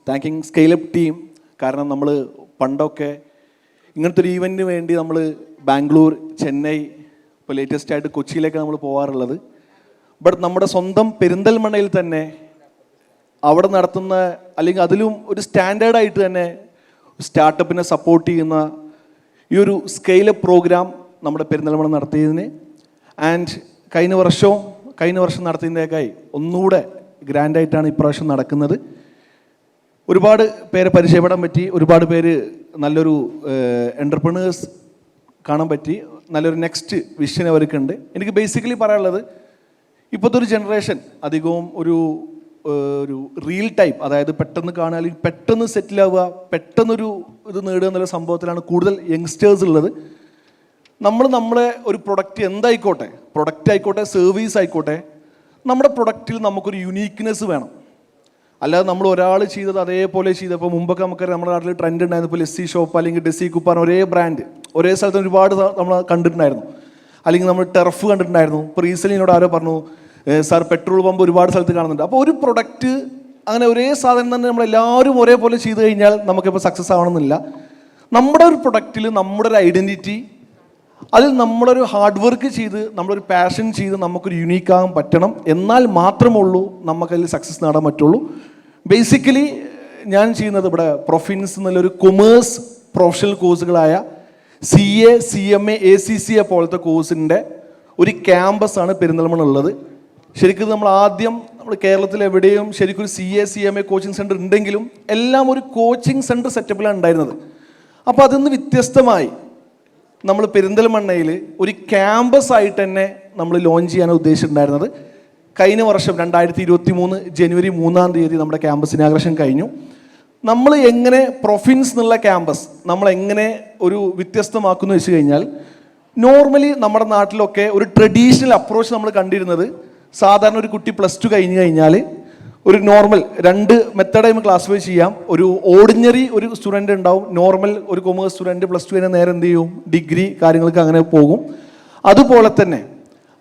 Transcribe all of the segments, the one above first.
Thanking scale up team. കാരണം നമ്മൾ പണ്ടൊക്കെ ഇങ്ങനത്തെ ഒരു ഈവൻറ്റിന് വേണ്ടി നമ്മൾ ബാംഗ്ലൂർ, ചെന്നൈ, ഇപ്പോൾ ലേറ്റസ്റ്റ് ആയിട്ട് കൊച്ചിയിലേക്ക് നമ്മൾ പോകാറുള്ളത്. ബട്ട് നമ്മുടെ സ്വന്തം പെരിന്തൽമണ്ണയിൽ തന്നെ അവിടെ നടത്തുന്ന, അല്ലെങ്കിൽ അതിലും ഒരു സ്റ്റാൻഡേർഡായിട്ട് തന്നെ സ്റ്റാർട്ടപ്പിനെ സപ്പോർട്ട് ചെയ്യുന്ന ഈ ഒരു സ്കെയിലപ്പ് പ്രോഗ്രാം നമ്മുടെ പെരിന്തൽമണ്ണ നടത്തിയതിന്, ആൻഡ് കഴിഞ്ഞ വർഷം നടത്തിയതിൻ്റെയൊക്കെ ഒന്നുകൂടെ ഗ്രാൻഡായിട്ടാണ് ഇപ്രാവശ്യം നടക്കുന്നത്. ഒരുപാട് പേരെ പരിചയപ്പെടാൻ പറ്റി, ഒരുപാട് പേര് നല്ലൊരു എൻ്റർപ്രണേഴ്സ് കാണാൻ പറ്റി, നല്ലൊരു നെക്സ്റ്റ് വിഷൻ അവർക്കുണ്ട്. എനിക്ക് ബേസിക്കലി പറയാനുള്ളത്, ഇപ്പോഴത്തെ ഒരു ജനറേഷൻ അധികവും ഒരു റിയൽ ടൈപ്പ്, അതായത് പെട്ടെന്ന് കാണുക, അല്ലെങ്കിൽ പെട്ടെന്ന് സെറ്റിലാവുക, പെട്ടെന്നൊരു ഇത് നേടുക എന്നുള്ള സംഭവത്തിലാണ് കൂടുതൽ യങ്സ്റ്റേഴ്സ് ഉള്ളത്. നമ്മളെ ഒരു പ്രൊഡക്റ്റ് എന്തായിക്കോട്ടെ, പ്രൊഡക്റ്റ് ആയിക്കോട്ടെ, സർവീസ് ആയിക്കോട്ടെ, നമ്മുടെ പ്രൊഡക്റ്റിൽ നമുക്കൊരു യുണീക്ക്നെസ് വേണം. അല്ലാതെ നമ്മൾ ഒരാൾ ചെയ്തത് അതേപോലെ ചെയ്തപ്പോൾ, മുമ്പൊക്കെ നമുക്കറിയാം നമ്മുടെ നാട്ടിൽ ട്രെൻഡ് ഉണ്ടായിരുന്നു, ഇപ്പോൾ ലെസ്സി ഷോപ്പ് അല്ലെങ്കിൽ ഡെസ്സി കുപ്പാൻ, ഒരേ ബ്രാൻഡ് ഒരേ സ്ഥലത്ത് ഒരുപാട് നമ്മൾ കണ്ടിട്ടുണ്ടായിരുന്നു. അല്ലെങ്കിൽ നമ്മൾ ടെർഫ് കണ്ടിട്ടുണ്ടായിരുന്നു. ഇപ്പോൾ റീസെൻ്റ്ലി ആരോ പറഞ്ഞു, സാർ പെട്രോൾ പമ്പ് ഒരുപാട് സ്ഥലത്ത് കാണുന്നുണ്ട്. അപ്പോൾ ഒരു പ്രൊഡക്റ്റ് അങ്ങനെ ഒരേ സാധനം തന്നെ നമ്മളെല്ലാവരും ഒരേപോലെ ചെയ്ത് കഴിഞ്ഞാൽ നമുക്കിപ്പോൾ സക്സസ് ആവണമെന്നില്ല. നമ്മുടെ ഒരു പ്രൊഡക്റ്റിൽ നമ്മുടെ ഒരു ഐഡൻറ്റിറ്റി, അതിൽ നമ്മളൊരു ഹാർഡ് വർക്ക് ചെയ്ത്, നമ്മളൊരു പാഷൻ ചെയ്ത് നമുക്കൊരു യുണീക്കാകാൻ പറ്റണം. എന്നാൽ മാത്രമുള്ളൂ നമുക്കതിൽ സക്സസ് നേടാൻ പറ്റുള്ളൂ. ബേസിക്കലി ഞാൻ ചെയ്യുന്നത് ഇവിടെ പ്രൊഫിൻസ് എന്നുള്ളൊരു കൊമേഴ്സ് പ്രൊഫഷണൽ കോഴ്സുകളായ CA, CMA, ACCA പോലത്തെ കോഴ്സിൻ്റെ ഒരു ക്യാമ്പസാണ് പെരിന്തൽമണ്ണ ഉള്ളത്. ശരിക്കും നമ്മൾ കേരളത്തിൽ എവിടെയും ശരിക്കും ഒരു CA, CMA കോച്ചിങ് സെൻറ്റർ ഉണ്ടെങ്കിലും എല്ലാം ഒരു കോച്ചിങ് സെൻറ്റർ സെറ്റപ്പിലാണ് ഉണ്ടായിരുന്നത്. അപ്പോൾ അതിൽ നിന്ന് വ്യത്യസ്തമായി നമ്മൾ പെരിന്തൽമണ്ണയിൽ ഒരു ക്യാമ്പസ് ആയിട്ട് തന്നെ നമ്മൾ ലോഞ്ച് ചെയ്യാൻ ഉദ്ദേശിച്ചിട്ടുണ്ടായിരുന്നത്. കഴിഞ്ഞ വർഷം 2023 ജനുവരി 3 നമ്മുടെ ക്യാമ്പസ് ഇനാഗ്രേഷൻ കഴിഞ്ഞു. നമ്മൾ എങ്ങനെ പ്രൊഫിൻസ് എന്നുള്ള ക്യാമ്പസ് നമ്മൾ എങ്ങനെ ഒരു വ്യത്യസ്തമാക്കുന്നു വെച്ച് കഴിഞ്ഞാൽ, നോർമലി നമ്മുടെ നാട്ടിലൊക്കെ ഒരു ട്രഡീഷണൽ അപ്രോച്ച് നമ്മൾ കണ്ടിരുന്നത്, സാധാരണ ഒരു കുട്ടി +2 കഴിഞ്ഞ് കഴിഞ്ഞാൽ ഒരു നോർമൽ 2 മെത്തേഡായി ക്ലാസിഫൈ ചെയ്യാം. ഒരു ഓർഡിനറി ഒരു സ്റ്റുഡൻറ്റ് ഉണ്ടാവും, നോർമൽ ഒരു കൊമേഴ്സ് സ്റ്റുഡൻറ്റ് +2 കഴിഞ്ഞാൽ നേരെ എന്ത് ചെയ്യും, ഡിഗ്രി കാര്യങ്ങൾക്ക് അങ്ങനെ പോകും. അതുപോലെ തന്നെ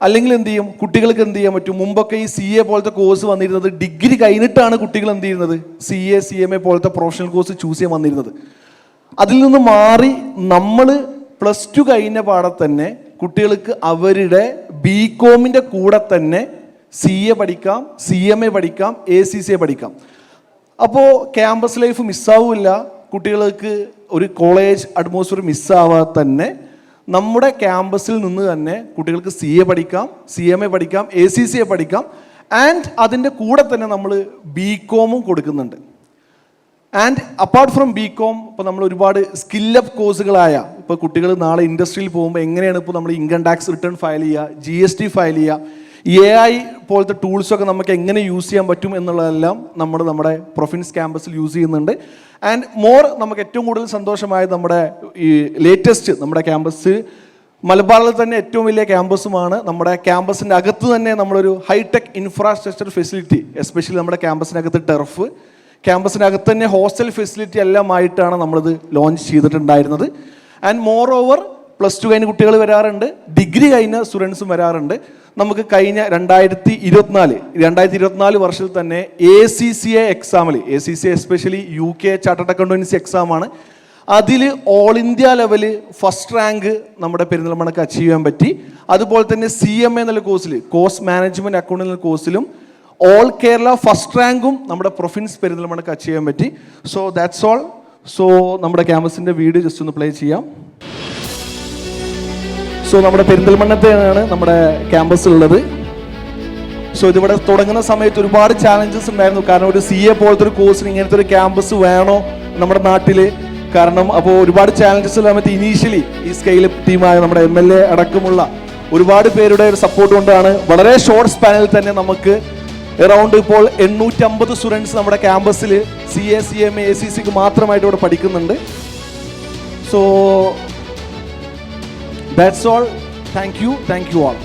അല്ലെങ്കിൽ എന്ത് ചെയ്യും, കുട്ടികൾക്ക് എന്ത് ചെയ്യാൻ പറ്റും, മുമ്പൊക്കെ ഈ CA പോലത്തെ കോഴ്സ് വന്നിരുന്നത് ഡിഗ്രി കഴിഞ്ഞിട്ടാണ് കുട്ടികൾ എന്ത് ചെയ്യുന്നത്, CA, CMA പോലത്തെ പ്രൊഫഷണൽ കോഴ്സ് ചൂസ് ചെയ്യാൻ വന്നിരുന്നത്. അതിൽ നിന്ന് മാറി നമ്മൾ +2 കഴിഞ്ഞ പാടെ തന്നെ കുട്ടികൾക്ക് അവരുടെ BComൻ്റെ കൂടെ തന്നെ CA പഠിക്കാം, CMA പഠിക്കാം, ACCA പഠിക്കാം. അപ്പോൾ ക്യാമ്പസ് ലൈഫ് മിസ്സാവില്ല, കുട്ടികൾക്ക് ഒരു കോളേജ് അറ്റ്മോസ്ഫിയർ മിസ്സാവാതെ തന്നെ നമ്മുടെ ക്യാമ്പസിൽ നിന്ന് തന്നെ കുട്ടികൾക്ക് CA പഠിക്കാം, CMA പഠിക്കാം, ACCA പഠിക്കാം. ആൻഡ് അതിൻ്റെ കൂടെ തന്നെ നമ്മൾ BComഉം കൊടുക്കുന്നുണ്ട്. ആൻഡ് അപ്പാർട്ട് ഫ്രം BCom ഇപ്പോൾ നമ്മൾ ഒരുപാട് സ്കില്ലപ്പ് കോഴ്സുകളായ, ഇപ്പോൾ കുട്ടികൾ നാളെ ഇൻഡസ്ട്രിയിൽ പോകുമ്പോൾ എങ്ങനെയാണ് ഇപ്പോൾ നമ്മൾ ഇൻകം ടാക്സ് റിട്ടേൺ ഫയൽ ചെയ്യുക, GST ഫയൽ ചെയ്യുക, AI പോലത്തെ ടൂൾസൊക്കെ നമുക്ക് എങ്ങനെ യൂസ് ചെയ്യാൻ പറ്റും എന്നുള്ളതെല്ലാം നമ്മുടെ പ്രൊഫിൻസ് ക്യാമ്പസിൽ യൂസ് ചെയ്യുന്നുണ്ട്. ആൻഡ് മോർ നമുക്ക് ഏറ്റവും കൂടുതൽ സന്തോഷമായത് നമ്മുടെ ഈ ലേറ്റസ്റ്റ് നമ്മുടെ ക്യാമ്പസ് മലബാറിൽ തന്നെ ഏറ്റവും വലിയ ക്യാമ്പസുമാണ്. നമ്മുടെ ക്യാമ്പസിൻ്റെ അകത്ത് തന്നെ നമ്മളൊരു ഹൈടെക് ഇൻഫ്രാസ്ട്രക്ചർ ഫെസിലിറ്റി, എസ്പെഷ്യലി നമ്മുടെ ക്യാമ്പസിനകത്ത് ടെർഫ്, ക്യാമ്പസിനകത്ത് തന്നെ ഹോസ്റ്റൽ ഫെസിലിറ്റി എല്ലാമായിട്ടാണ് നമ്മളിത് ലോഞ്ച് ചെയ്തിട്ടുണ്ടായിരുന്നത്. ആൻഡ് മോർ ഓവർ +2 കഴിഞ്ഞ കുട്ടികൾ വരാറുണ്ട്, ഡിഗ്രി കഴിഞ്ഞ സ്റ്റുഡൻസും വരാറുണ്ട്. നമുക്ക് കഴിഞ്ഞ 2024 വർഷത്തിൽ തന്നെ ACCA എക്സാമിൽ, ACCA especially UK chartered accountancy എക്സാമാണ്, അതിൽ all India level first rank നമ്മുടെ പെരിന്തൽമണ്ണക്ക് അച്ചീവ് ചെയ്യാൻ പറ്റി. അതുപോലെ തന്നെ CMA എന്നുള്ള കോഴ്സിൽ, കോസ്റ്റ് മാനേജ്മെൻറ്റ് അക്കൗണ്ട് എന്ന കോഴ്സിലും ഓൾ കേരള ഫസ്റ്റ് റാങ്കും നമ്മുടെ പ്രൊഫിൻസ് പെരിന്തൽമണ്ണക്ക് അച്ചീവ് ചെയ്യാൻ പറ്റി. So that's all. സോ നമ്മുടെ ക്യാമ്പസിൻ്റെ വീഡിയോ ജസ്റ്റ് ഒന്ന് പ്ലേ ചെയ്യാം. സോ നമ്മുടെ പെരിന്തൽമണ്ണത്തെയാണ് നമ്മുടെ ക്യാമ്പസ് ഉള്ളത്. സോ ഇതിവിടെ തുടങ്ങുന്ന സമയത്ത് ഒരുപാട് ചാലഞ്ചസ് ഉണ്ടായിരുന്നു. കാരണം ഒരു CA പോലത്തെ ഒരു കോഴ്സിന് ഇങ്ങനത്തെ ഒരു ക്യാമ്പസ് വേണോ നമ്മുടെ നാട്ടിൽ? കാരണം അപ്പോൾ ഒരുപാട് ചാലഞ്ചസ് സമയത്ത് ഇനീഷ്യലി ഈ സ്കെയിലപ്പ് ടീമായ നമ്മുടെ MLA അടക്കമുള്ള ഒരുപാട് പേരുടെ ഒരു സപ്പോർട്ട് കൊണ്ടാണ് വളരെ ഷോർട്ട് സ്പാനിൽ തന്നെ നമുക്ക് അറൗണ്ട് ഇപ്പോൾ 850 സ്റ്റുഡൻസ് നമ്മുടെ ക്യാമ്പസിൽ CA, CMA, ACCക്ക് മാത്രമായിട്ട് ഇവിടെ പഠിക്കുന്നുണ്ട്. So that's all. Thank you all.